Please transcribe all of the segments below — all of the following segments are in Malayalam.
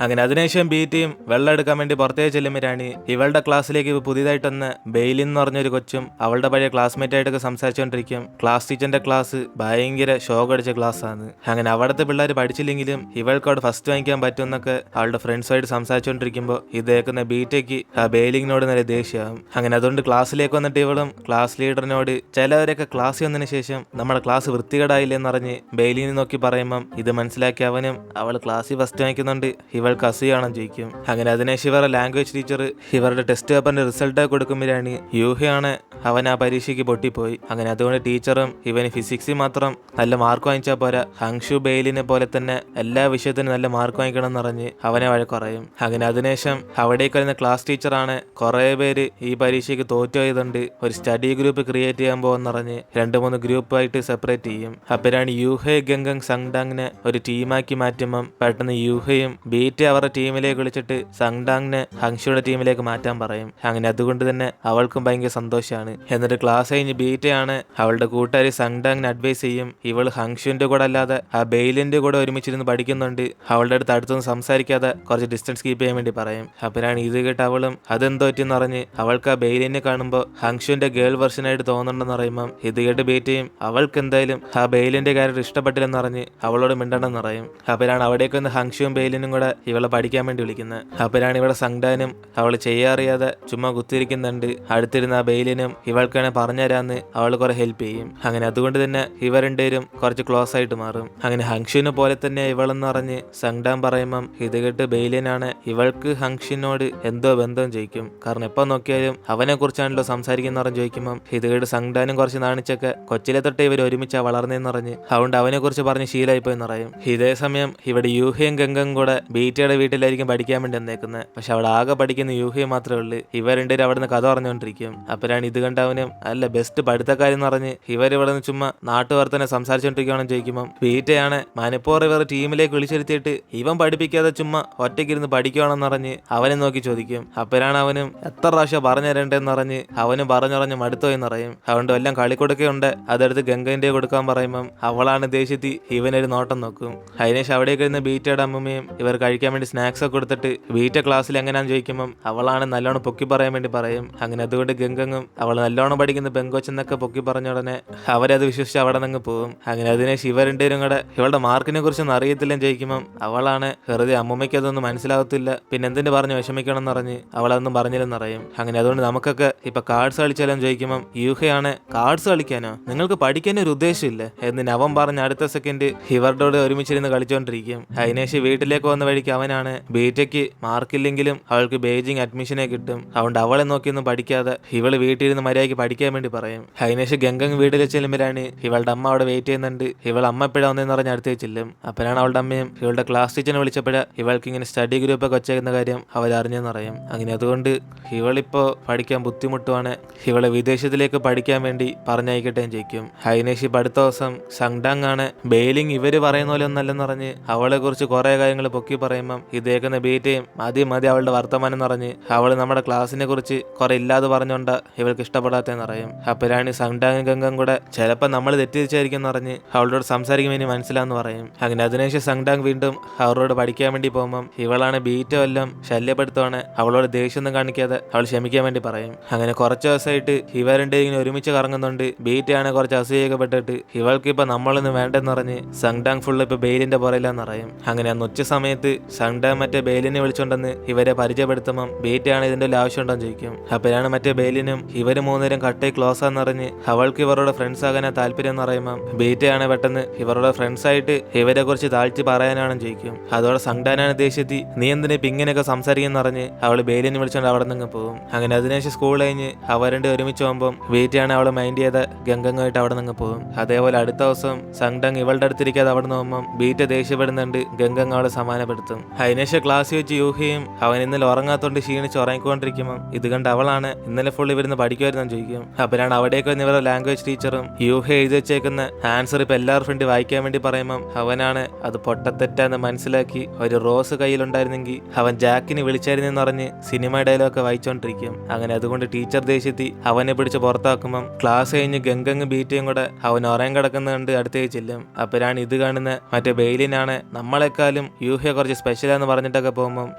അങ്ങനെ അതിനുശേഷം ബീറ്റയും വെള്ളം എടുക്കാൻ വേണ്ടി പുറത്തേക്ക് ചെല്ലുമ്പോഴാണ് ഇവളുടെ ക്ലാസ്സിലേക്ക് പുതിയതായിട്ടൊന്ന് ബെയിലിൻ എന്ന് പറഞ്ഞൊരു കൊച്ചും അവളുടെ പഴയ ക്ലാസ്മേറ്റ് ആയിട്ടൊക്കെ സംസാരിച്ചുകൊണ്ടിരിക്കും. ക്ലാസ് ടീച്ചറിന്റെ ക്ലാസ് ഭയങ്കര ഷോക്ക് അടിച്ച ക്ലാസ് ആണ്. അങ്ങനെ അവിടുത്തെ പിള്ളേർ പഠിച്ചില്ലെങ്കിലും ഇവൾക്ക് അവിടെ ഫസ്റ്റ് വാങ്ങിക്കാൻ പറ്റുമെന്നൊക്കെ അവളുടെ ഫ്രണ്ട്സുമായിട്ട് സംസാരിച്ചുകൊണ്ടിരിക്കുമ്പോൾ ഇതേക്കുന്ന ബീറ്റയ്ക്ക് ആ ബെയിലിങ്ങിനോട് നല്ല ദേഷ്യമാകും. അങ്ങനെ അതുകൊണ്ട് ക്ലാസ്സിലേക്ക് വന്നിട്ട് ഇവളും ക്ലാസ് ലീഡറിനോട് ചിലവരൊക്കെ ക്ലാസ്സിൽ വന്നതിന് ശേഷം നമ്മുടെ ക്ലാസ് വൃത്തികേടായില്ലെന്ന് പറഞ്ഞ് ബെയിലിനെ നോക്കി പറയുമ്പം ഇത് മനസ്സിലാക്കി അവനും അവൾ ക്ലാസ്സിൽ ഫസ്റ്റ് വാങ്ങിക്കുന്നുണ്ട് ഇവൾക്ക് അസൂയാണെന്ന് ചോദിക്കും. അങ്ങനെ അതിനേശം ഇവരുടെ ലാംഗ്വേജ് ടീച്ചർ ഇവരുടെ ടെസ്റ്റ് പേപ്പറിന്റെ റിസൾട്ട് കൊടുക്കുമ്പോഴാണ് യൂഹയാണ് അവൻ ആ പരീക്ഷയ്ക്ക് പൊട്ടിപ്പോയി. അങ്ങനെ അതുകൊണ്ട് ടീച്ചറും ഇവന് ഫിസിക്സിൽ മാത്രം നല്ല മാർക്ക് വാങ്ങിച്ചാൽ പോരാ, ഹങ്ഷു ബെയിലിനെ പോലെ തന്നെ എല്ലാ വിഷയത്തിനും നല്ല മാർക്ക് വാങ്ങിക്കണം എന്ന് പറഞ്ഞ് അവനെ വഴക്കുറയും. അങ്ങനെ അതിനുശേഷം അവിടേക്ക് വരുന്ന ക്ലാസ് ടീച്ചറാണ് കുറെ പേര് ഈ പരീക്ഷയ്ക്ക് തോറ്റുപോയതുകൊണ്ട് ഒരു സ്റ്റഡി ഗ്രൂപ്പ് ക്രിയേറ്റ് ചെയ്യാൻ പോകുമെന്ന് പറഞ്ഞ് 2-3 ഗ്രൂപ്പായിട്ട് സെപ്പറേറ്റ് ചെയ്യും. അപ്പോഴാണ് യൂഹെ ഗംഗങ് സങ്ഡാങ്ങിനെ ഒരു ടീമാക്കി മാറ്റുമ്പം പെട്ടെന്ന് യൂഹയും ബീറ്റെ അവരുടെ ടീമിലേക്ക് വിളിച്ചിട്ട് സങ്ഡാങ്ങിനെ ഹങ്ഷുയുടെ ടീമിലേക്ക് മാറ്റാൻ പറയും. അങ്ങനെ അതുകൊണ്ട് തന്നെ അവൾക്കും ഭയങ്കര സന്തോഷമാണ്. എന്നിട്ട് ക്ലാസ് കഴിഞ്ഞ് ബീറ്റയാണ് അവളുടെ കൂട്ടുകാരി സങ്ഡാങ്ങിനെ അഡ്വൈസ് ചെയ്യും, ഇവൾ ഹങ്ഷുവിന്റെ കൂടെ അല്ലാതെ ആ ബെയിലിന്റെ കൂടെ ഒരുമിച്ചിരുന്ന് പഠിക്കുന്നുണ്ട്, അവളുടെ അടുത്തൊന്നും സംസാരിക്കാതെ കുറച്ച് ഡിസ്റ്റൻസ് കീപ്പ് ചെയ്യാൻ വേണ്ടി പറയും. അപ്പോഴാണ് ഇത് കേട്ട് അവളും അതെന്തോ പറ്റിയെന്ന് പറഞ്ഞ് അവൾക്ക് ആ ബെയിലിനെ കാണുമ്പോൾ ഹങ്ഷുവിന്റെ ഗേൾ വെർഷനായിട്ട് തോന്നുന്നുണ്ടെന്ന് പറയുമ്പം ഇത് കേട്ട് ബീറ്റയും അവൾക്ക് എന്തായാലും ആ ബെയിലിന്റെ ക്യാരക്ടർ ഇഷ്ടപ്പെട്ടില്ലെന്ന് പറഞ്ഞ് അവളോട് മിണ്ടണമെന്ന് പറയും. അപ്പോഴാണ് അവിടേക്ക് വന്ന് ഹങ്ഷുവും ബെയിലിനും കൂടെ ഇവളെ പഠിക്കാൻ വേണ്ടി വിളിക്കുന്നത്. അപ്പോഴാണ് ഇവിടെ സങ്ഡാനും അവൾ ചെയ്യാറിയാതെ ചുമ്മാ കുത്തിരിക്കുന്നുണ്ട്. അടുത്തിരുന്ന ആ ബെയിലിനും ഇവൾക്കാണ് പറഞ്ഞുതരാന്ന് അവൾ കുറെ ഹെൽപ്പ് ചെയ്യും. അങ്ങനെ അതുകൊണ്ട് തന്നെ ഇവർ രണ്ടുപേരും കുറച്ച് ക്ലോസ് ആയിട്ട് മാറും. അങ്ങനെ ഹങ്ഷുവിനെ പോലെ തന്നെ ഇവളെന്ന് പറഞ്ഞ് സങ്ഡാൻ പറയുമ്പം ഇത് കേട്ട് ബെയിലിനാണ് ഇവൾക്ക് ഹങ്ഷിനോട് എന്തോ ബന്ധം ചോദിക്കും. കാരണം എപ്പോൾ നോക്കിയാലും അവനെ കുറിച്ചാണല്ലോ സംസാരിക്കുന്ന പറഞ്ഞ് ചോദിക്കുമ്പം ഇത് കേട്ട് സങ്ഡാനും കുറച്ച് നാണിച്ചൊക്കെ കൊച്ചിലെ തൊട്ടേ ഇവർ ഒരുമിച്ചാ വളർന്നതെന്ന് പറഞ്ഞ് അതുകൊണ്ട് അവനെ കുറിച്ച് പറഞ്ഞ് ശീലമായിപ്പോയെന്ന് പറയും. ഇതേ സമയം ഇവിടെ യൂഹയും ഗംഗയും കൂടെ ബീറ്റയുടെ വീട്ടിലായിരിക്കും പഠിക്കാൻ വേണ്ടി വന്നേക്കുന്നത്. പക്ഷെ അവിടെ ആകെ പഠിക്കുന്ന യൂഹയെ മാത്രമേ ഉള്ളൂ. ഇവർ രണ്ടുപേരും അവിടെ നിന്ന് കഥ പറഞ്ഞുകൊണ്ടിരിക്കും. അപ്പോഴാണ് ഇത് കണ്ട് അവനും അല്ല ബെസ്റ്റ് പഠിത്തക്കാരെന്ന് പറഞ്ഞ് ഇവരിവിടെ നിന്ന് ചുമ്മാ നാട്ടുവർത്തനെ സംസാരിച്ചുകൊണ്ടിരിക്കുകയാണെന്ന് ചോദിക്കുമ്പോൾ ബീറ്റയാണ് മനഃപൂർവ്വം ഇവർ ടീമിലേക്ക് വിളിച്ചെടുത്തിട്ട് ഇവൻ പഠിപ്പിക്കാതെ ചുമ്മാ ഒറ്റയ്ക്കിരുന്ന് പഠിക്കുകയാണെന്ന് പറഞ്ഞ് അവനെ നോക്കി ചോദിക്കും. അപ്പോഴാണ് അവനും എത്ര പ്രാവശ്യം പറഞ്ഞു തരേണ്ടതെന്ന് പറഞ്ഞ് അവനും പറഞ്ഞുറഞ്ഞ് മടുത്തോയെന്ന് പറയും. അതുകൊണ്ട് എല്ലാം കളിക്കൊടുക്കുണ്ട് അതെടുത്ത് ഗംഗന്റെ കൊടുക്കാൻ പറയുമ്പം അവളാണ് ദേഷ്യത്തി ഇവനൊരു നോട്ടം നോക്കും. അതിനുശേഷം അവിടേക്ക് ഇരുന്ന് ബീറ്റയുടെ അമ്മമ്മയും ഇവർ കഴിക്കാൻ വേണ്ടി സ്നാക്സ് ഒക്കെ കൊടുത്തിട്ട് ബീറ്റ ക്ലാസ്സിൽ എങ്ങനെയാണെന്ന് ചോദിക്കുമ്പം അവളാണ് നല്ലോണം പൊക്കി പറയാൻ വേണ്ടി പറയും. അങ്ങനെ അതുകൊണ്ട് ഗംഗങ്ങും അവൾ നല്ലോണം പഠിക്കുന്ന പെങ്കൊച്ചെന്നൊക്കെ പൊക്കി പറഞ്ഞ ഉടനെ അവരത് വിശ്വസിച്ച് അവിടെ നിന്ന് പോകും. അങ്ങനെ അതിനുശേഷം ഇവർ രണ്ടുപേരും കൂടെ ഇവളുടെ മാർക്കിനെ കുറിച്ചൊന്നും അറിയത്തില്ലെന്ന് ചോദിക്കുമ്പം അവളാണ് വെറുതെ അമ്മമ്മയ്ക്ക് അതൊന്നും മനസ്സിലാവത്തില്ല, പിന്നെ എന്തിനു പറഞ്ഞ് വിഷമിക്കണം എന്ന് പറഞ്ഞ് അവളതൊന്നും പറഞ്ഞില്ലെന്ന് പറയും. അങ്ങനെ അതുകൊണ്ട് നമുക്കൊക്കെ ഇപ്പൊ കാർഡ്സ് കളിച്ചാലും ചോദിക്കുമ്പം യൂഹയാണ് കാർഡ്സ് കളിക്കാനോ, നിങ്ങൾക്ക് പഠിക്കാനൊരു ഉദ്ദേശമില്ല എന്ന് അവൻ പറഞ്ഞ അടുത്ത സെക്കൻഡ് ഇവരുടെ ഒരുമിച്ചിരുന്ന് കളിച്ചോണ്ടിരിക്കും. അതിനുശേഷം വീട്ടിലേക്ക് വന്ന വഴിക്ക് അവനാണ് ബീറ്റയ്ക്ക് മാർക്കില്ലെങ്കിലും അവൾക്ക് ബെയ്ജിങ് അഡ്മിഷനെ കിട്ടും. അതുകൊണ്ട് അവളെ നോക്കിയൊന്നും പഠിക്കാതെ ഇവള് വീട്ടിലിരുന്ന് മര്യാദയ്ക്ക് പഠിക്കാൻ വേണ്ടി പറയും. അതിനുശേഷം ഗംഗങ് വീട്ടിൽ ചെല്ലുമ്പോഴാണ് ഇവളുടെ അമ്മ അവിടെ വെയിറ്റ് ചെയ്യുന്നുണ്ട്. ഇവൾ അമ്മ എപ്പോഴാ വന്നതെന്ന് പറഞ്ഞ് അടുത്തേക്ക് ചെല്ലും. അപ്പോഴാണ് അവളുടെ അമ്മയും ഇവളുടെ ക്ലാസ് ടീച്ചറിനെ വിളിച്ചപ്പോഴാണ് ഇവൾക്ക് ഇങ്ങനെ സ്റ്റഡി ഗ്രൂപ്പ് ഒക്കെ വെച്ചേക്കുന്ന കാര്യം അവരറിഞ്ഞെന്ന് പറയും. അങ്ങനെ അതുകൊണ്ട് ഇവളിപ്പോ പഠിക്കാൻ ബുദ്ധിമുട്ടുമാണ്, ഇവളെ വിദേശത്തിലേക്ക് പഠിക്കാൻ വേണ്ടി പറഞ്ഞയക്കട്ടെ എന്ന് ചോദിക്കും. അതിനുശേഷം ഇപ്പൊ അടുത്ത ദിവസം സങ്ഡാങ് ആണ് ബെയിലിങ് ഇവര് പറയുന്ന പോലെ ഒന്നല്ലെന്ന് പറഞ്ഞ് അവളെ കുറിച്ച് കുറെ കാര്യങ്ങൾ പൊക്കി പറയുമ്പം ഇതേക്കുന്ന ബീറ്റയും മതി അവളുടെ വർത്തമാനം എന്ന് പറഞ്ഞ് അവള് നമ്മുടെ ക്ലാസ്സിനെ കുറിച്ച് കുറെ ഇല്ലാതെ പറഞ്ഞോണ്ടാ ഇവൾക്ക് ഇഷ്ടപ്പെടാത്തെന്ന് പറയും. അപ്പോഴാണ് സങ്ഡാങ് ഗംഗം കൂടെ ചിലപ്പോൾ നമ്മൾ തെറ്റിദ്ധരിച്ചായിരിക്കും എന്ന് പറഞ്ഞ് അവളോട് സംസാരിക്കും വേണ്ടി മനസ്സിലാന്ന് പറയും. അങ്ങനെ അതിനുശേഷം സങ്ഡാങ് വീണ്ടും അവരോട് പഠിക്കാൻ വേണ്ടി പോകുമ്പം ഇവളാണ് ബീറ്റ എല്ലാം ശല്യപ്പെടുത്തുവാണ്. അവളോട് ദേഷ്യമൊന്നും കാണിക്കാതെ അവൾ ക്ഷമിക്കാൻ വേണ്ടി പറയും. അങ്ങനെ കുറച്ച് ദിവസമായിട്ട് ഇവരുടെ ഇങ്ങനെ ഒരുമിച്ച് കറങ്ങുന്നുണ്ട്. ബീറ്റയാണ് കുറച്ച് അസൂയപ്പെട്ടിട്ട് ഇവൾക്ക് ഇപ്പൊ നമ്മളൊന്നും വേണ്ടെന്ന് പറഞ്ഞ് സങ്ഡാങ് ഫുള്ള് ഇപ്പൊ ബെയിലിന്റെ പുറയിലാന്ന് പറയും. അങ്ങനെ അന്ന് ഉച്ച സമയത്ത് സങ്ഡാങ് മറ്റേ ബെയിലിനെ വിളിച്ചോണ്ടെന്ന് ഇവരെ പരിചയപ്പെടുത്തുമ്പം ബീറ്റയാണ് ഇതിന്റെ ആവശ്യം ഉണ്ടോന്ന് ചോദിക്കും. അപ്പോഴാണ് മറ്റേ ബെയിലിനും ഇവര് മൂന്നുപേരും കട്ടേ ക്ലോസ് ആന്ന് പറഞ്ഞ് അവൾക്ക് ഇവരുടെ ഫ്രണ്ട്സ് ആകാനാ താല്പര്യം എന്ന് പറയുമ്പം ബീറ്റയാണ് പെട്ടെന്ന് ഇവരുടെ ഫ്രണ്ട്സ് ആയിട്ട് ഇവരെ കുറിച്ച് താഴ്ത്തി പറയാനാണെന്ന് ചോദിക്കും. അതോടെ സങ്ഡാനാണ് ദേഷ്യത്തി നീ എന്തിനാ ഇപ്പൊ ഇങ്ങനെയൊക്കെ സംസാരിക്കുന്ന പറഞ്ഞ് അവള് ബെയിലിനെ വിളിച്ചോണ്ട് അവിടെ നിന്ന് പോകും. അങ്ങനെ അതിനുശേഷം സ്കൂൾ കഴിഞ്ഞ് അവരുടെ ഒരുമിച്ച് പോകുമ്പം ബീറ്റയാണ് അവളെ മൈൻഡ് ചെയ്ത ഗംഗങ്ങായിട്ട് അവിടെ നിന്ന് പോകും. അതേപോലെ അടുത്ത ദിവസം സങ്ഡാങ് ഇവളുടെ അടുത്തിരിക്കാതെ അവിടെ നിന്ന് പോകുമ്പം ബീറ്റ ദേഷ്യപ്പെടുന്നുണ്ട്, ഗംഗങ് അവളെ സമാനപ്പെടുത്തും. അതിനുശേഷം ക്ലാസ് വെച്ച് യൂഹയും അവൻ ഇന്നലെ ഉറങ്ങാത്തോണ്ട് ക്ഷീണിച്ച് ഉറങ്ങിക്കൊണ്ടിരിക്കുമ്പോൾ ഇത് കണ്ട് അവളാണ് ഇന്നലെ ഫുൾ ഇവരുന്ന് പഠിക്കുമായിരുന്നു ചോദിക്കും. അപ്പോഴാണ് അവിടേക്ക് വന്ന് ഇവരുടെ ലാംഗ്വേജ് ടീച്ചറും യൂഹ എഴുതി വെച്ചേക്കുന്ന ആൻസർ ഇപ്പൊ എല്ലാവരും ഫ്രണ്ട് വായിക്കാൻ വേണ്ടി പറയുമ്പം അവനാണ് അത് പൊട്ടത്തെറ്റാന്ന് മനസ്സിലാക്കി ഒരു റോസ് കയ്യിലുണ്ടായിരുന്നെങ്കിൽ അവൻ ജാക്കിന് വിളിച്ചായിരുന്നെന്ന് പറഞ്ഞ് സിനിമ ഡയലോഗൊക്കെ വായിച്ചോണ്ടിരിക്കും. അങ്ങനെ അതുകൊണ്ട് ടീച്ചർ ദേഷ്യത്തി അവനെ പിടിച്ച് പുറത്താക്കുമ്പം ക്ലാസ് കഴിഞ്ഞ് ഗംഗങ് ബീറ്റയും കൂടെ അവൻ ഉറങ്ങി കിടക്കുന്ന കണ്ട് അടുത്തേക്ക് ചെല്ലും. അപ്പോഴാണ് ഇത് കാണുന്ന മറ്റേ ബെയിലിനാണ് നമ്മളെക്കാളും യൂഹയെ കുറച്ച് സ്പെഷ്യലാന്ന് പറഞ്ഞിട്ടൊക്കെ പോകുമ്പോൾ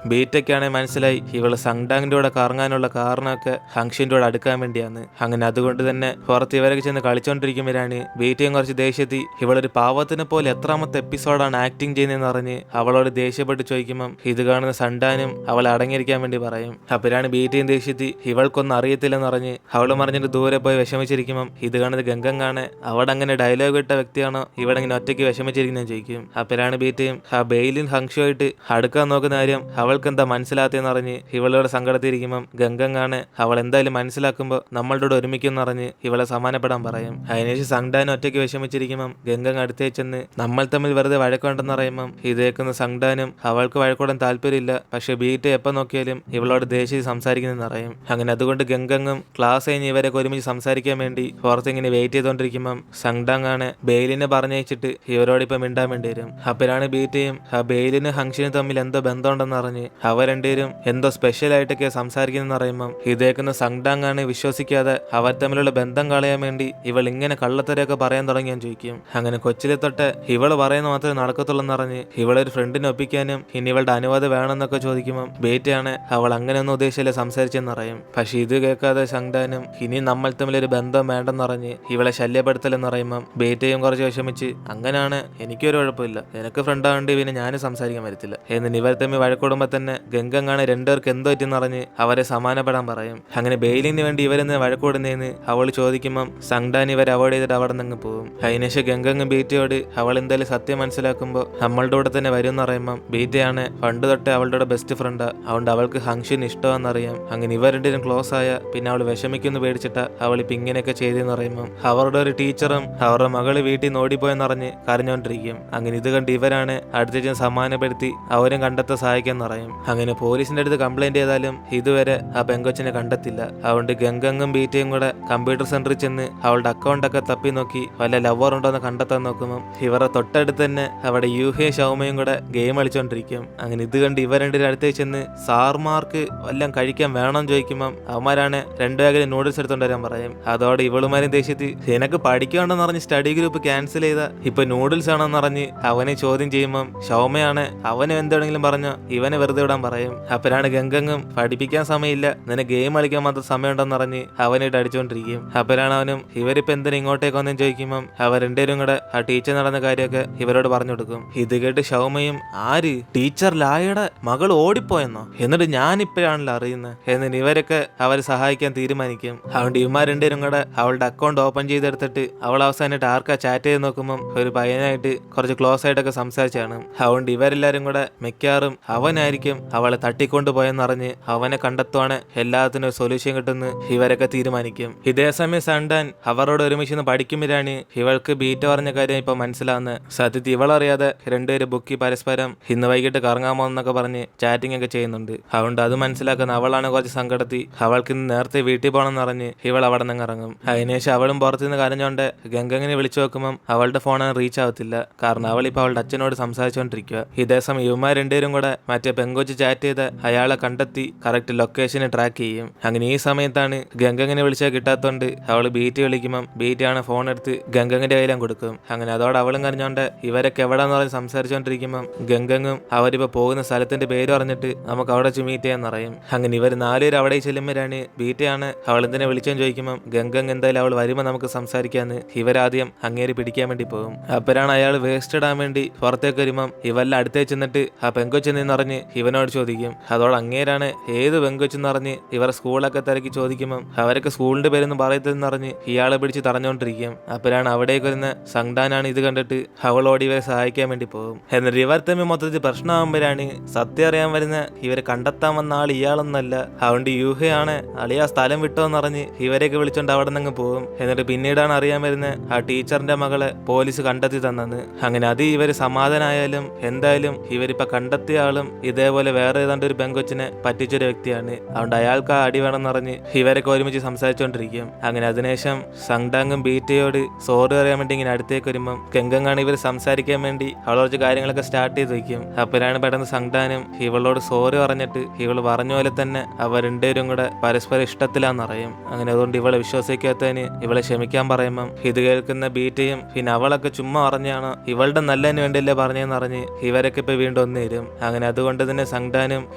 ബീറ്റയ്ക്കാണെങ്കിൽ മനസ്സിലായി ഇവള് സങ്ഡാങ്ങിന്റെ കൂടെ കറങ്ങാനുള്ള കാരണമൊക്കെ ഹങ്ഷിന്റെ കൂടെ അടുക്കാൻ വേണ്ടിയാണ്. അങ്ങനെ അതുകൊണ്ട് തന്നെ പുറത്ത് ഇവരൊക്കെ ചെന്ന് കളിച്ചോണ്ടിരിക്കുമ്പോഴാണ് ബീറ്റയും കുറച്ച് ദേഷ്യത്തി ഇവളൊരു പാവത്തിനെ പോലെ എത്രാമത്തെ എപ്പിസോഡാണ് ആക്ടിങ് ചെയ്യുന്നതെന്ന് പറഞ്ഞ് അവളോട് ദേഷ്യപ്പെട്ട് ചോദിക്കുമ്പോൾ ഇത് കാണുന്ന സണ്ടാനും അവളെ അടങ്ങിയിരിക്കാൻ വേണ്ടി പറയും. അപ്പോഴാണ് ബീറ്റയും ദേഷ്യത്തി ഇവൾക്കൊന്നും അറിയത്തില്ലെന്ന് പറഞ്ഞ് അവള് പറഞ്ഞിട്ട് ദൂരെ പോയി വിഷമിച്ചിരിക്കുമ്പോൾ ഇത് കാണുന്നത് ഗംഗങ്ങാണ് അവിടെ അങ്ങനെ ഡയലോഗ് ഇട്ട വ്യക്തിയാണോ ഇവിടെ ഇങ്ങനെ ഒറ്റയ്ക്ക് വിഷമിച്ചിരിക്കുന്നതെന്ന് ചോദിക്കും. അപ്പോഴാണ് ബീറ്റയും ആ ബെയിലും ഹങ്ഷുമായിട്ട് അടുക്കാൻ നോക്കുന്ന കാര്യം അവൾക്ക് എന്താ മനസ്സിലാത്തതെന്ന് പറഞ്ഞ് ഇവളോട് സങ്കടത്തിരിക്കുമ്പോൾ ഗംഗങ്ങാണ് അവൾ എന്തായാലും മനസ്സിലാക്കുമ്പോൾ നമ്മളുടെ കൂടെ ഒരുമിക്കുമെന്ന് പറഞ്ഞ് ഇവളെ സമാനപ്പെടാൻ പറയും. അതിനുശേഷം സങ്ഡാൻ ഒറ്റയ്ക്ക് വിഷമിച്ചിരിക്കുമ്പോൾ ഗംഗങ് അടുത്തേ ചെന്ന് നമ്മൾ തമ്മിൽ വെറുതെ വഴക്കുണ്ടെന്ന് പറയുമ്പം ഇതേക്കുന്ന സങ്ഡാനും അവൾക്ക് വഴക്കൂടാൻ താല്പര്യമില്ല. പക്ഷെ ബീറ്റ എപ്പോൾ നോക്കിയാലും ഇവളോട് ദേഷ്യം സംസാരിക്കുന്നതെന്ന് പറയും. അങ്ങനെ അതുകൊണ്ട് ഗംഗങ്ങും ക്ലാസ് കഴിഞ്ഞ് ഇവരൊക്കെ ഒരുമിച്ച് സംസാരിക്കാൻ വേണ്ടി പുറത്തിങ്ങനെ വെയിറ്റ് ചെയ്തുകൊണ്ടിരിക്കുമ്പം സങ്ഡാങ്ങാണ് ബെയിലിനെ പറഞ്ഞയച്ചിട്ട് ഇവരോട് ഇപ്പം മിണ്ടാൻ വേണ്ടി വരും. അപ്പോഴാണ് ബീറ്റയും ആ ബെയിലിന് ഹങ്ഷിനും തമ്മിൽ എന്തോ ബന്ധമുണ്ടെന്ന് അറിഞ്ഞ് അവർ രണ്ടുപേരും എന്തോ സ്പെഷ്യൽ ആയിട്ടൊക്കെ സംസാരിക്കുന്നതെന്ന് പറയുമ്പം ഇതേക്കുന്ന സങ്ഡാങ്ങാണ് വിശ്വസിക്കാതെ അവർ തമ്മിലുള്ള ബന്ധം കളയാൻ വേണ്ടി ഇവൾ ഇങ്ങനെ കള്ളത്തരൊക്കെ പറയാൻ തുടങ്ങിയാൻ ചോദിക്കും. അങ്ങനെ കൊച്ചിലെ തൊട്ട് ഇവള് പറയുന്ന മാത്രമേ നടക്കത്തുള്ളൂ എന്നറിഞ്ഞ് ഇവളൊരു ഫ്രണ്ടിനെ ഒപ്പിക്കാനും ഇനി ഇവളുടെ അനുവാദം വേണമെന്നൊക്കെ ചോദിക്കുമ്പോൾ ബേറ്റയാണ് അവൾ അങ്ങനെയൊന്നും ഉദ്ദേശിച്ചില്ല സംസാരിച്ചെന്ന് പറയും. പക്ഷെ ഇത് കേൾക്കാതെ സങ്ഡാനും ഇനി നമ്മൾ തമ്മിലൊരു ബന്ധം വേണ്ടെന്നറിഞ്ഞ് ഇവളെ ശല്യപ്പെടുത്തലെന്ന് പറയുമ്പം ബേറ്റയും കുറച്ച് വിഷമിച്ച് അങ്ങനെയാണ് എനിക്കൊരു കുഴപ്പമില്ല, എനിക്ക് ഫ്രണ്ടാവേണ്ടി പിന്നെ ഞാനും സംസാരിക്കാൻ വരത്തില്ല എന്ന് ഇവർ തമ്മിൽ വഴക്കൂടുമ്പോൾ തന്നെ ഗംഗങ്ങാണ് രണ്ടുപേർക്ക് എന്തോ പറ്റിയെന്നറിഞ്ഞ് അവരെ സമാനപ്പെടാൻ പറയും. അങ്ങനെ ബെയിലിന് വേണ്ടി ഇവരെന്ന് വഴക്കൂടുന്നതെന്ന് അവൾ ചോദിക്കുമ്പം സങ്ഡാൻ ഇവരെ അവോയ്ഡ് ചെയ്തിട്ട് അവിടെ നിന്ന് പോകും. അതിനുശേഷം ഗംഗങ്ങ് ബീറ്റയോട് അവൾ എന്തായാലും സത്യം മനസ്സിലാക്കുമ്പോൾ നമ്മളുടെ കൂടെ തന്നെ വരും എന്ന് പറയുമ്പം ബീറ്റയാണ് പണ്ട് തൊട്ടേ അവളുടെ കൂടെ ബെസ്റ്റ് ഫ്രണ്ടാ, അതുകൊണ്ട് അവൾക്ക് ഹങ്ഷിന് ഇഷ്ടമാണെന്നറിയാം. അങ്ങനെ ഇവർ രണ്ടുപേരും ക്ലോസ് ആയ പിന്നെ അവൾ വിഷമിക്കുന്നു പേടിച്ചിട്ടാ അവൾ ഇപ്പം ഇങ്ങനെയൊക്കെ ചെയ്തെന്ന് പറയുമ്പം അവരുടെ ഒരു ടീച്ചറും അവരുടെ മകള് വീട്ടിൽ നിന്ന് ഓടിപ്പോയെന്നറിഞ്ഞ് കരഞ്ഞോണ്ടിരിക്കും. അങ്ങനെ ഇത് കണ്ട് ഇവരാണ് അടുത്തേക്ക് സമാനപ്പെടുത്തി അവരും കണ്ടെത്താൻ സഹായിക്കാൻ പറയും. അങ്ങനെ പോലീസിന്റെ അടുത്ത് കംപ്ലൈന്റ് ചെയ്താലും ഇതുവരെ ആ പെങ്കൊച്ചിനെ കണ്ടെത്തില്ല. അതുകൊണ്ട് ഗംഗങ്ങും ബീറ്റയും കൂടെ കമ്പ്യൂട്ടർ സെന്ററിൽ ചെന്ന് അവളുടെ അക്കൗണ്ടൊക്കെ തപ്പി നോക്കി വല്ല ലവർ ഉണ്ടോ എന്ന് കണ്ടെത്താൻ നോക്കുമ്പോൾ ഇവരുടെ തൊട്ടടുത്ത് തന്നെ അവിടെ യൂഹയും ഷൗമയും കൂടെ ഗെയിം കളിച്ചോണ്ടിരിക്കും. അങ്ങനെ ഇത് കണ്ട് ഇവർ രണ്ടുപേരും അടുത്തേക്ക് ചെന്ന് സാർമാർക്ക് വല്ലതും കഴിക്കാൻ വേണമെന്ന് ചോദിക്കുമ്പം അവന്മാരാണ് രണ്ടുപേരും നൂഡിൽസ് എടുത്തോണ്ട് വരാൻ പറയും. അതോടെ ഇവളുമാരും ദേഷ്യത്തിൽ നിനക്ക് പഠിക്കണ്ടെന്ന് പറഞ്ഞ് സ്റ്റഡി ഗ്രൂപ്പ് ക്യാൻസൽ ചെയ്ത ഇപ്പൊ നൂഡിൽസ് ആണെന്ന് പറഞ്ഞ് അവനെ ചോദ്യം ചെയ്യുമ്പം ഷൗമയാണ് അവനെ എന്തെങ്കിലും പറഞ്ഞ ഇവനെ വെറുതെ വിടാൻ പറയും. അപ്പോഴാണ് ഗംഗങ്ങും പഠിപ്പിക്കാൻ സമയമില്ല, നിനക്ക് ഗെയിം കളിക്കാൻ മാത്രം സമയമുണ്ടെന്ന് പറഞ്ഞ് അവനായിട്ട് അടിച്ചുകൊണ്ടിരിക്കും. അപ്പോഴാണ് അവനും ഇവരിപ്പോ എന്തിനാ ഇങ്ങോട്ടേക്ക് വന്നെന്ന് ചോദിക്കുമ്പം അവർ രണ്ടുപേരും കൂടെ ആ ടീച്ചർ നടന്ന കാര്യമൊക്കെ ഇവരോട് പറഞ്ഞു കൊടുക്കും. ഇത് കേട്ട് ഷൗമയും ആര് ടീച്ചർ ലായയുടെ മകൾ ഓടിപ്പോയെന്നോ, എന്നിട്ട് ഞാനിപ്പോഴാണല്ലോ അറിയുന്നത് എന്നിട്ട് ഇവരൊക്കെ അവരെ സഹായിക്കാൻ തീരുമാനിക്കും. അതുകൊണ്ട് ഇവന്മാർ രണ്ടുപേരും കൂടെ അവളുടെ അക്കൗണ്ട് ഓപ്പൺ ചെയ്തെടുത്തിട്ട് അവൾ അവസാനമായിട്ട് ആർക്കാ ചാറ്റ് ചെയ്ത് നോക്കുമ്പോൾ ഒരു പയ്യനായിട്ട് കുറച്ച് ക്ലോസ് ആയിട്ടൊക്കെ സംസാരിച്ചാണ്. അതുകൊണ്ട് ഇവരെല്ലാരും കൂടെ മിക്കാറും അവനായിരിക്കും അവളെ തട്ടിക്കൊണ്ട് പോയെന്നറിഞ്ഞ് അവനെ കണ്ടെത്തുവാണ് എല്ലാത്തിനും ഒരു സൊല്യൂഷൻ കിട്ടുന്ന ഇവരൊക്കെ തീരുമാനിക്കും. ഇതേസമയം സണ്ടാൻ അവരോട് ഒരുമിച്ച് പഠിക്കുമ്പോഴാണ് ഇവൾക്ക് ബീറ്റ പറഞ്ഞ കാര്യം ഇപ്പൊ മനസ്സിലാവുന്നത്. സത്യത്തിൽ ഇവളറിയാതെ രണ്ടുപേരും ബുക്കി പരസ്പരം ഇന്ന് വൈകിട്ട് കറങ്ങാമോ എന്നൊക്കെ പറഞ്ഞ് ചാറ്റിംഗ് ഒക്കെ ചെയ്യുന്നുണ്ട്. അതുകൊണ്ട് അത് മനസ്സിലാക്കുന്ന അവളാണ് കുറച്ച് സങ്കടത്തി അവൾക്ക് ഇന്ന് നേരത്തെ വീട്ടിൽ പോകണമെന്ന് പറഞ്ഞ് ഇവൾ അവിടെ നിന്ന് ഇറങ്ങും. അതിനുശേഷം അവളും പുറത്തുനിന്ന് കരഞ്ഞോണ്ട് ഗംഗങ്ങിനെ വിളിച്ചു നോക്കുമ്പം അവളുടെ ഫോൺ റീച്ച് ആവത്തില്ല, കാരണം അവളിപ്പോൾ അവളുടെ അച്ഛനോട് സംസാരിച്ചുകൊണ്ടിരിക്കുക. ഇതേസമയം ഇവന്മാർ രണ്ടുപേരും കൂടെ മറ്റേ പെങ്കൊച്ച് ചാറ്റ് ചെയ്ത് അയാളെ കണ്ടെത്തി കറക്റ്റ് ലൊക്കേഷനെ ട്രാക്ക് ചെയ്യും. അങ്ങനെ ഈ സമയത്താണ് ഗംഗങ്ങിനെ വിളിച്ചാൽ കിട്ടാത്തോണ്ട് അവൾ ബീറ്റ് വിളിക്കുമ്പം ബീറ്റാണ് ഫോൺ എടുത്ത് ഗംഗങ്ങിന്റെ കയ്യിലും കൊടുക്കും. അങ്ങനെ അതോടെ അവളും കരഞ്ഞോണ്ട് ഇവരൊക്കെ എവിടെന്ന് പറഞ്ഞ് സംസാരിച്ചുകൊണ്ടിരിക്കുമ്പം ഗംഗങ്ങും അവരിപ്പോ പോകുന്ന സ്ഥലത്തിന്റെ പേര് പറഞ്ഞിട്ട് നമുക്ക് അവിടെ വെച്ച് മീറ്റ് ചെയ്യാൻ പറയും. അങ്ങനെ ഇവർ നാലുപേരും അവിടെ ചെല്ലുമ്പോഴാണ് ബീറ്റയാണ് അവൾ എന്തിനെ വിളിച്ചെന്ന് ചോദിക്കുമ്പം ഗംഗങ് എന്തായാലും അവൾ വരുമ്പോൾ നമുക്ക് സംസാരിക്കാന്ന് ഇവരാദ്യം അങ്ങേരി പിടിക്കാൻ വേണ്ടി പോകും. അപ്പോഴാണ് അയാൾ വേസ്റ്റ് ഇടാൻ വേണ്ടി പുറത്തേക്ക് വരുമ്പം ഇവെല്ലാം അടുത്തേക്ക് ചെന്നിട്ട് ആ പെങ്കൊച്ചെന്നറിഞ്ഞ് ഇവനോട് ചോദിക്കും. അതോടെ അങ്ങേരാണ് ഏത് പെങ്കൊച്ചെന്നറിഞ്ഞ് ഇവർ സ്കൂളൊക്കെ തിരക്കി ചോദിക്കുമ്പം അവരൊക്കെ സ്കൂളിന്റെ പേരൊന്നും പറയത്തില്ലെന്നറിഞ്ഞ് ഇയാളെ പിടിച്ച് തറഞ്ഞോണ്ടിരിക്കും. അപ്പോഴാണ് അവിടേക്ക് വരുന്ന സങ്ഡാനാണ് ഇത് കണ്ടിട്ട് അവളോട് ഇവരെ സഹായിക്കാൻ വേണ്ടി പോകും. എന്നിട്ട് ഇവർ തമ്മിൽ മൊത്തത്തിൽ പ്രശ്നമാകുമ്പോഴാണ് സത്യം അറിയാൻ വരുന്ന ഇവരെ കണ്ടെത്താൻ വന്ന ആൾ ഇയാളൊന്നല്ല, അതുകൊണ്ട് യൂഹയാണ് അളിയാ സ്ഥലം വിട്ടോന്നറിഞ്ഞ് ഇവരെയൊക്കെ വിളിച്ചോണ്ട് അവിടെ നിന്ന് പോകും. എന്നിട്ട് പിന്നീടാണ് അറിയാൻ വരുന്ന ആ ടീച്ചറിന്റെ മകളെ പോലീസ് കണ്ടെത്തി തന്നെന്ന്. അങ്ങനെ അത് ഇവര് സമാധാനായാലും എന്തായാലും ഇവരിപ്പോ കണ്ടെത്തിയ ആളും ഇതേപോലെ വേറെ ഏതാണ്ട് ഒരു പെങ്കൊച്ചിനെ പറ്റിച്ചൊരു വ്യക്തിയാണ്. അതുകൊണ്ട് അയാൾക്ക് ആ അടി വേണമെന്നറിഞ്ഞ് ഇവരൊക്കെ ഒരുമിച്ച് സംസാരിച്ചോണ്ടിരിക്കും. അങ്ങനെ അതിനുശേഷം സങ്ഡാങ്ങും ബീറ്റയോട് സോറി അറിയാൻ വേണ്ടി ഇങ്ങനെ അടുത്തേക്ക് വരുമ്പം ഗംഗങ്ങാണ് ഇവർ സംസാരിക്കാൻ വേണ്ടി അവൾ കുറച്ച് കാര്യങ്ങളൊക്കെ സ്റ്റാർട്ട് ചെയ്ത് വയ്ക്കും. അപ്പോഴാണ് പെട്ടെന്ന് സങ്ഡാനും ഇവളോട് സോറി പറഞ്ഞിട്ട് ഇവള് പറഞ്ഞ പോലെ തന്നെ അവർ രണ്ടുപേരും കൂടെ പരസ്പരം ഇഷ്ടത്തിലാന്നറിയും. അങ്ങനെ അതുകൊണ്ട് ഇവളെ വിശ്വസിക്കാത്തതിന് ഇവളെ ക്ഷമിക്കാൻ പറയുമ്പം ഇത് കേൾക്കുന്ന ബീറ്റയും പിന്നെ അവളൊക്കെ ചുമ്മാ പറഞ്ഞാണ് ഇവളുടെ നല്ലതിന് വേണ്ടിയല്ലേ പറഞ്ഞതെന്നറിഞ്ഞ് ഇവരൊക്കെ ഇപ്പൊ വീണ്ടും വീണ്ടും ഒന്ന് തരും. അങ്ങനെ അതുകൊണ്ട് തന്നെ സങ്ഡാനും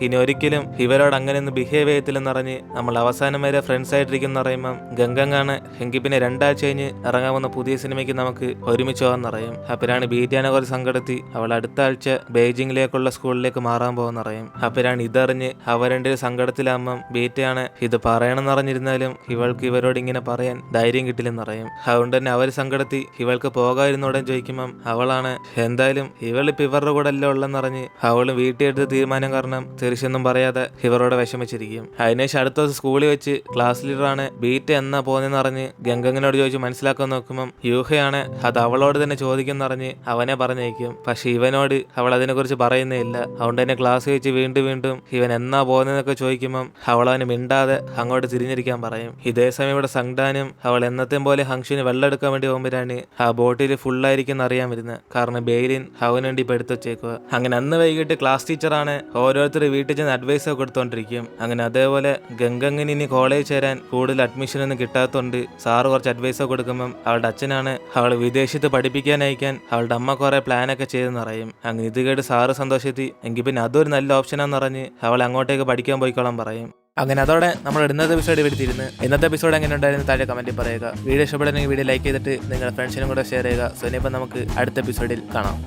ഇനി ഒരിക്കലും ഇവരോട് അങ്ങനെയൊന്നും ബിഹേവ് ചെയ്യത്തില്ലെന്ന് പറഞ്ഞ് നമ്മൾ അവസാനം വരെ ഫ്രണ്ട്സ് ആയിട്ടിരിക്കുന്ന പറയുമ്പം ഗംഗങ്ങാണ് എങ്കിൽ പിന്നെ 2 ആഴ്ച കഴിഞ്ഞ് ഇറങ്ങാവുന്ന പുതിയ സിനിമയ്ക്ക് നമുക്ക് ഒരുമിച്ച് പോകാന്ന് പറയും. അപ്പോഴാണ് ബീറ്റാനെ കുറച്ച് സങ്കടത്തി അവൾ അടുത്ത ആഴ്ച ബെയ്ജിങ്ങിലേക്കുള്ള സ്കൂളിലേക്ക് മാറാൻ പോകുന്ന പറയും. അപ്പോഴാണ് ഇതറിഞ്ഞ് അവരുടെ സങ്കടത്തിലാകുമ്പം ബീറ്റയാണ് ഇത് പറയണമെന്ന് അറിഞ്ഞിരുന്നാലും ഇവൾക്ക് ഇവരോട് ഇങ്ങനെ പറയാൻ ധൈര്യം കിട്ടില്ലെന്ന് പറയും. അതുകൊണ്ട് തന്നെ അവർ സങ്കടത്തി ഇവൾക്ക് പോകാതിരുന്നോടെ ചോദിക്കുമ്പം അവളാണ് എന്തായാലും ഇവളിപ്പോൾ ഇവരുടെ കൂടെ അല്ല ഉള്ളെന്നറിഞ്ഞ് അവളും വീട്ടിൽ എടുത്ത തീരുമാനം കാരണം തിരിച്ചൊന്നും പറയാതെ ഇവരോട് വിഷമിച്ചിരിക്കും. അതിനുശേഷം അടുത്ത ദിവസം സ്കൂളിൽ വെച്ച് ക്ലാസ് ലീഡറാണ് ബീറ്റ എന്നാ പോകുന്നതെന്ന് അറിഞ്ഞ് ഗംഗങ്ങിനോട് ചോദിച്ച് മനസ്സിലാക്കാൻ നോക്കുമ്പം യൂഹയാണ് അത് അവളോട് തന്നെ ചോദിക്കുന്നറിഞ്ഞ് അവനെ പറഞ്ഞയക്കും. പക്ഷെ ഇവനോട് അവൾ അതിനെക്കുറിച്ച് പറയുന്നേ ഇല്ല. അതുകൊണ്ട് തന്നെ ക്ലാസ് വെച്ച് വീണ്ടും ഇവൻ എന്നാ പോകുന്നതെന്നൊക്കെ ചോദിക്കുമ്പം അവൾ അവന് മിണ്ടാതെ അങ്ങോട്ട് തിരിഞ്ഞിരിക്കാൻ പറയും. ഇതേ സമയം ഇവിടെ സങ്ഡാനും അവൾ എന്നത്തെയും പോലെ ഹങ്ഷുവിന് വെള്ളം എടുക്കാൻ വേണ്ടി പോകുമ്പോഴാണ് ആ ബോട്ടിൽ ഫുള്ളായിരിക്കും അറിയാൻ വരുന്നത്. കാരണം ബെയിലിൻ അവന് വേണ്ടി ഇപ്പൊ എടുത്തു വെച്ചേക്കുക. അങ്ങനെ അന്ന് വൈകിട്ട് ക്ലാസ് ടീച്ചറാണ് ഓരോരുത്തർ വീട്ടിൽ ചെന്ന് അഡ്വൈസ് ഒക്കെ കൊടുത്തോണ്ടിരിക്കും. അങ്ങനെ അതേപോലെ ഗംഗങ്ങിന് ഇനി കോളേജ് ചേരാൻ കൂടുതൽ അഡ്മിഷൻ ഒന്നും കിട്ടാത്തതുകൊണ്ട് സാറ് കുറച്ച് അഡ്വൈസ് ഒക്കെ കൊടുക്കുമ്പം അവളുടെ അച്ഛനാണ് അവൾ വിദേശത്ത് പഠിപ്പിക്കാൻ അയക്കാൻ അവളുടെ അമ്മ കുറെ പ്ലാനൊക്കെ ചെയ്തെന്ന് പറയും. അങ്ങനെ ഇത് കേട്ട് സാറ് സന്തോഷത്തി എങ്കിൽ പിന്നെ അതൊരു നല്ല ഓപ്ഷനാന്ന് പറഞ്ഞ് അവൾ അങ്ങോട്ടേക്ക് പഠിക്കാൻ പോയിക്കോളാൻ പറയും. അങ്ങനെ അതോടെ നമ്മൾ ഇന്നത്തെ എപ്പിസോഡ് എടുത്തിരുന്നു. ഇന്നത്തെ എപ്പിസോഡ് എങ്ങനെ ഉണ്ടായിരുന്നു താഴെ കമന്റിൽ പറയുക. വീഡിയോ ഇഷ്ടപ്പെടുന്നെങ്കിൽ വീഡിയോ ലൈക്ക് ചെയ്തിട്ട് നിങ്ങളുടെ ഫ്രണ്ട്സിനും കൂടെ ഷെയർ ചെയ്യുക. സോ ഇനിയിപ്പം നമുക്ക് അടുത്ത എപ്പിസോഡിൽ കാണാം.